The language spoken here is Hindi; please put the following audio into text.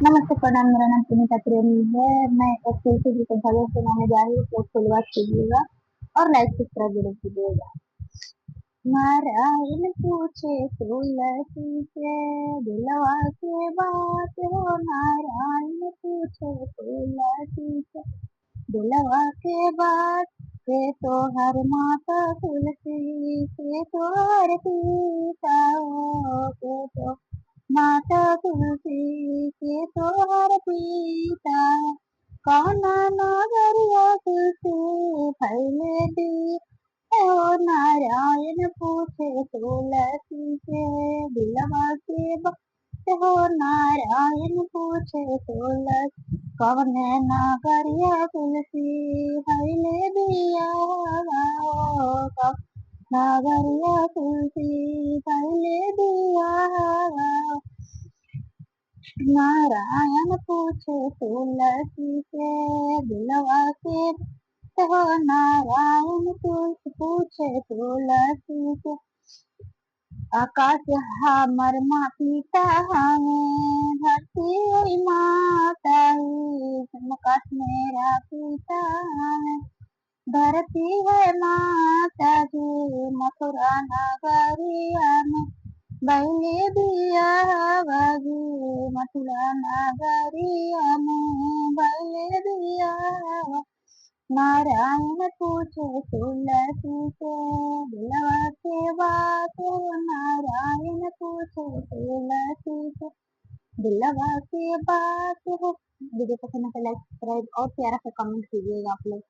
नमस्ते, प्रणाम। मेरा नाम सुनीता प्रेमी है। मैं एक तुलसी जी के भजन सुनाने जा रही हूँ, तो शुरुआत कीजिएगा और लाइक सब्सक्राइब जरूर कीजिएगा। नारायण पूछे तुलसी से दिलवा के बात हो। नारायण पूछे तुलसी से दिलवा के बात से तो हर माता तुलसी से तो हर सीता हो के तो माता तुलसी के तो हर पीता कौन नगरिया तुलसी फैले दी ओ। नारायण पूछे तुलसी से दिलवा के बात हो। नारायण पूछे तुलसी कौन नगरिया तुलसी फैले दिया हो। नगरिया तुलसी फैले दिया। नारायण पूछे तुलसी से दिलवा के हो। नारायण तुलसी पूछे तुलसी से आकाश हमर माँ पिता हमें धरती हुई माता ही। आकाश मेरा पिता हमें धरती है माता जी। मथुरा नगरिया में बैले दिया बाजी। मथुरा नगरिया में बैले दिया। नारायण पूछे तुलसी से दिलवा के बात हो। नारायण पूछे तुलसी से दिलवा के बात हो। वीडियो पसंद है तो लाइक सब्सक्राइब और प्यारा सा कमेंट कीजिएगा आप लोग।